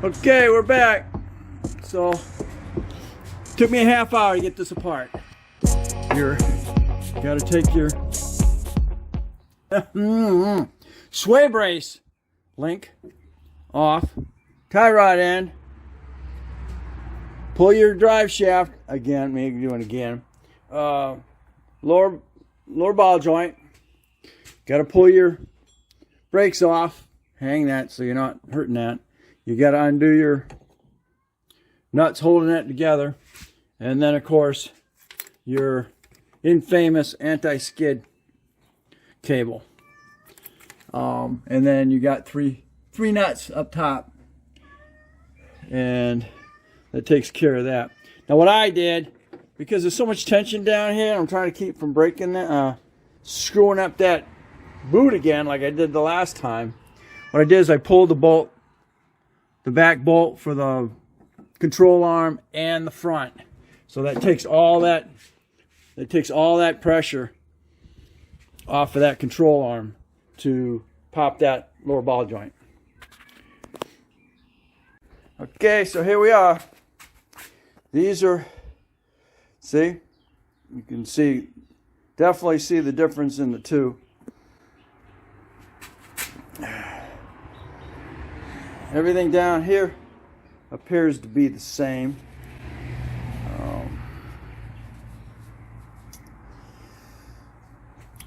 Okay, we're back. So, took me a half hour to get this apart. Here, gotta take your sway brace link off, tie rod end, pull your drive shaft again, maybe do it again, lower ball joint, gotta pull your brakes off, hang that so you're not hurting that. You got to undo your nuts holding that together. And then, of course, your infamous anti-skid cable. And then you got three nuts up top. And that takes care of that. Now, what I did, because there's so much tension down here, I'm trying to keep from breaking that, screwing up that boot again like I did the last time. What I did is I pulled the bolt, the back bolt for the control arm and the front. So that takes all that pressure off of that control arm to pop that lower ball joint. Okay, so here we are. These are, see, you can see, definitely see the difference in the two. Everything down here appears to be the same.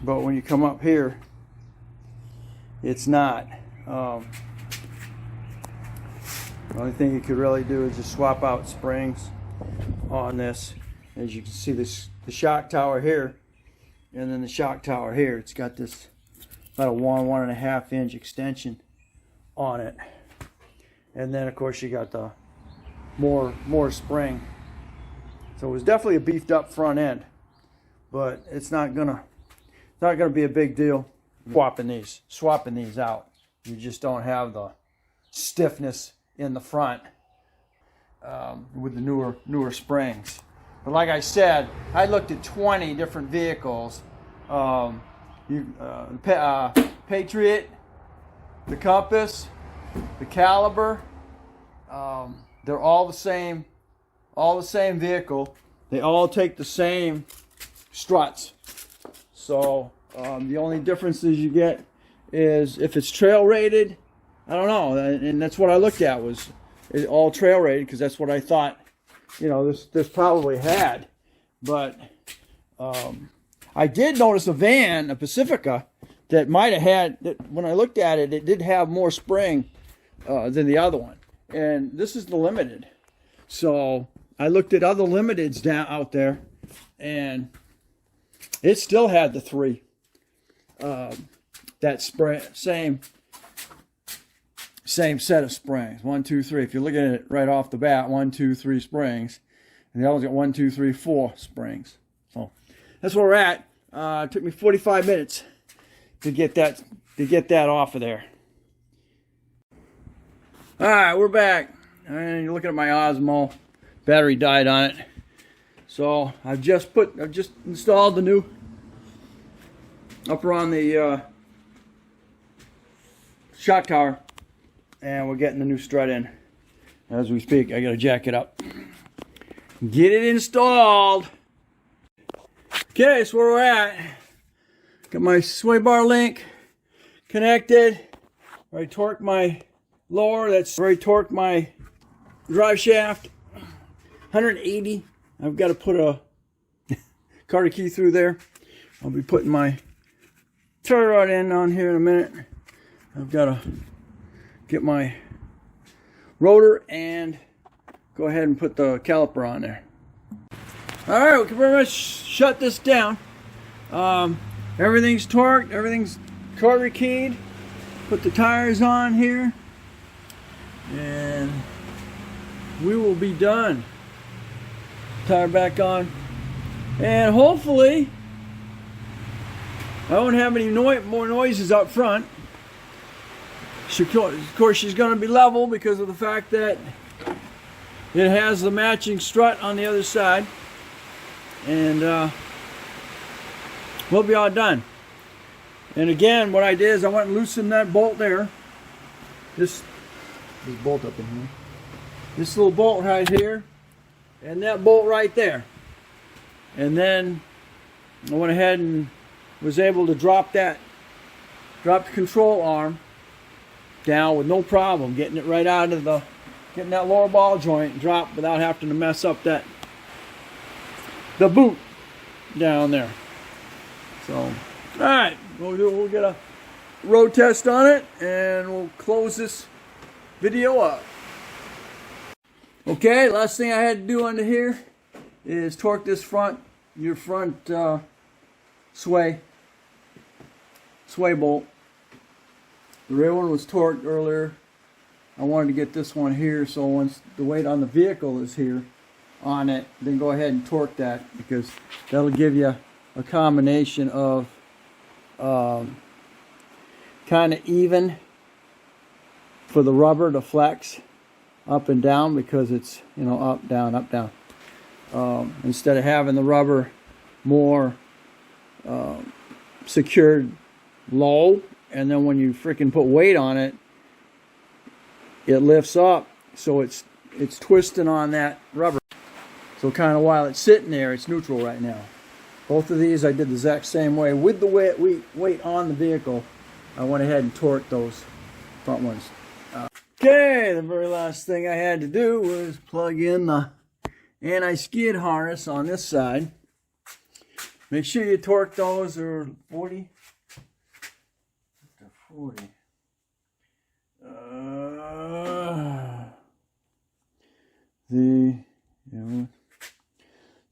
But when you come up here, it's not. The only thing you could really do is just swap out springs on this. As you can see, the shock tower here, and then the shock tower here. It's got this about a 1.5 inch extension on it. And then, of course, you got the more spring. So it was definitely a beefed up front end, but it's not gonna be a big deal swapping these out. You just don't have the stiffness in the front with the newer springs. But like I said, I looked at 20 different vehicles. Patriot, the Compass, the Caliber, they're all the same vehicle. They all take the same struts. So the only differences you get is if it's trail rated. I don't know, and that's what I looked at, was it all trail rated, because that's what I thought, you know, this probably had. But I did notice a van, a Pacifica, that might have had, that when I looked at it, it did have more spring than the other one. And this is the Limited. So I looked at other Limiteds down out there, and it still had the three. That same set of springs. 1, 2, 3. If you're looking at it right off the bat, 1, 2, 3 springs. And the other's got 1, 2, 3, 4 springs. So that's where we're at. It took me 45 minutes to get that off of there. All right, we're back. And you're looking at my Osmo. Battery died on it. So I've just installed the new upper on the shock tower, and we're getting the new strut in as we speak. I gotta jack it up, get it installed. Okay, so where we're at, got my sway bar link connected. I torqued my lower, that's where I torqued my drive shaft, 180. I've got to put a Carter key through there. I'll be putting my tie rod end on here in a minute. I've got to get my rotor and go ahead and put the caliper on there. All right, we can pretty much shut this down. Everything's torqued, everything's Carter keyed. Put the tires on here, and we will be done. Tire back on, and hopefully I won't have any more noises up front. Of course, she's going to be level because of the fact that it has the matching strut on the other side, and we'll be all done. And again, what I did is I went and loosened that bolt there. This this bolt up in here. This little bolt right here, and that bolt right there. And then I went ahead and was able to drop the control arm down with no problem, getting it right out of getting that lower ball joint dropped without having to mess up the boot down there. So, all right, we'll get a road test on it, and we'll close this video up. Okay, last thing I had to do under here is torque this your front sway bolt. The rear one was torqued earlier. I wanted to get this one here, so once the weight on the vehicle is here on it, then go ahead and torque that, because that'll give you a combination of kind of even for the rubber to flex up and down, because it's, you know, up, down, instead of having the rubber more secured low, and then when you freaking put weight on it, it lifts up, so it's twisting on that rubber. So kind of while it's sitting there, it's neutral right now. Both of these I did the exact same way. With the weight on the vehicle, I went ahead and torqued those front ones. Okay, the very last thing I had to do was plug in the anti-skid harness on this side. Make sure you torque those, or 40 to 40.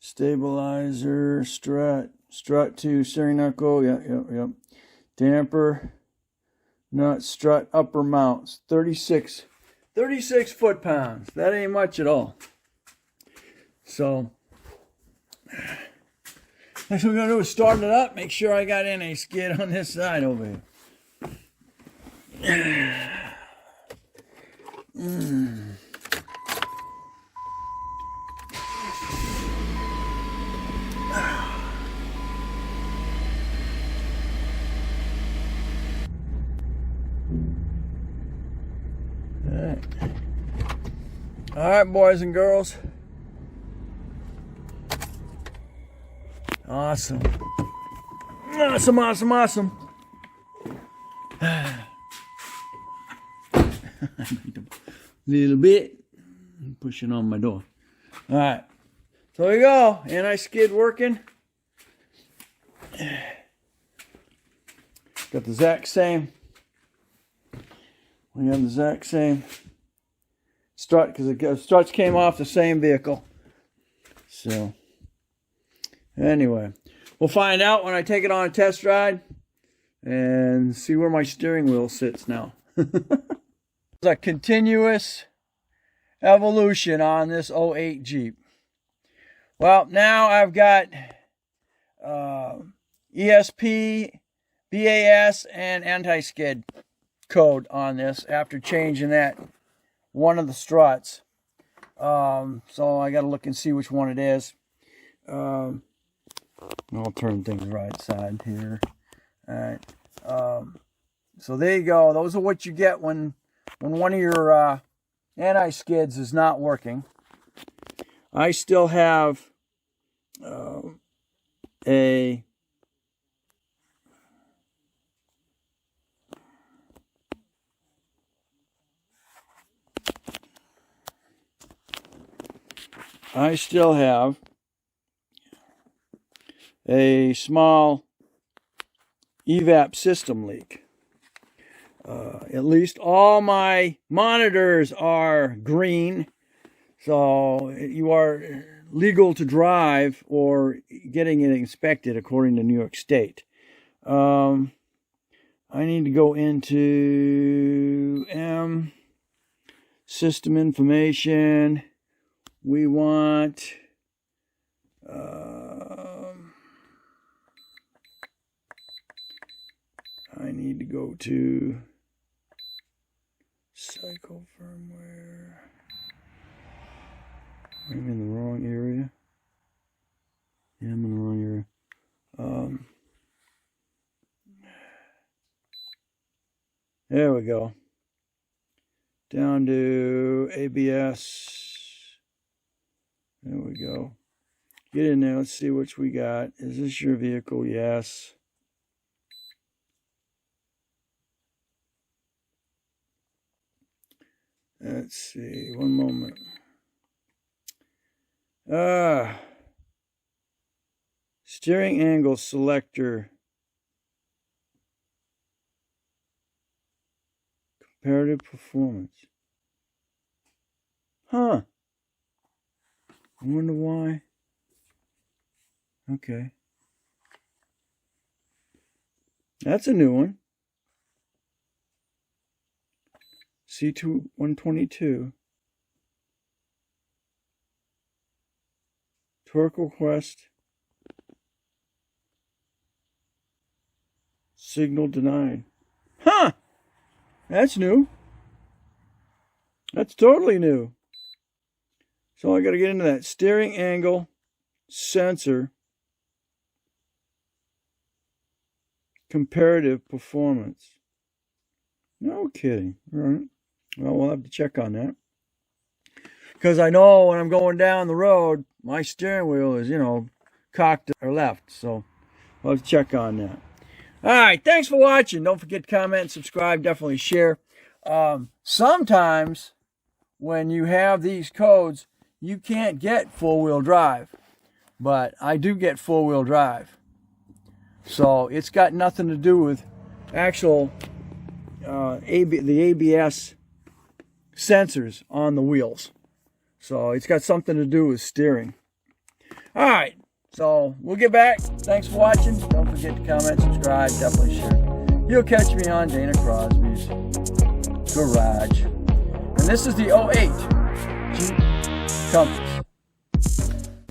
Stabilizer, strut to steering knuckle, yep. Damper, nut, strut, upper mounts, 36 foot-pounds. That ain't much at all. So, next what we're going to do is start it up, make sure I got in a skid on this side over here. All right, boys and girls. Awesome. Awesome. Little bit. Pushing on my door. All right. So there we go. Anti-skid working. Got the exact same. We have the exact same strut, because the struts came off the same vehicle. So anyway, we'll find out when I take it on a test ride and see where my steering wheel sits now. It's a continuous evolution on this 08 Jeep. Well, now I've got ESP, BAS, and anti-skid code on this after changing that one of the struts. So I got to look and see which one it is. I'll turn things right side here. All right. So there you go. Those are what you get when one of your anti-skids is not working. I still have a small evap system leak. At least all my monitors are green, so you are legal to drive or getting it inspected according to New York State. I need to go into system information. We want I need to go to cycle firmware. I'm in the wrong area. Yeah, I'm in the wrong area. There we go. down to ABS. There we go. Get in there. Let's see which we got. Is this your vehicle? Yes. Let's see. One moment. Steering angle selector. Comparative performance. Huh. I wonder why. Okay. That's a new one. C2 122. Torque request. Signal denied. Huh! That's new. That's totally new. So I got to get into that steering angle sensor comparative performance. No kidding. All right. Well, we'll have to check on that. Because I know when I'm going down the road, my steering wheel is, you know, cocked or left. So we'll have to check on that. All right. Thanks for watching. Don't forget to comment, subscribe, definitely share. Sometimes when you have these codes, you can't get four-wheel drive. But I do get four-wheel drive. So it's got nothing to do with actual the ABS sensors on the wheels. So it's got something to do with steering. All right, so we'll get back. Thanks for watching. Don't forget to comment, subscribe, definitely share. You'll catch me on Dana Crosby's Garage. And this is the 08 Jeep Compass.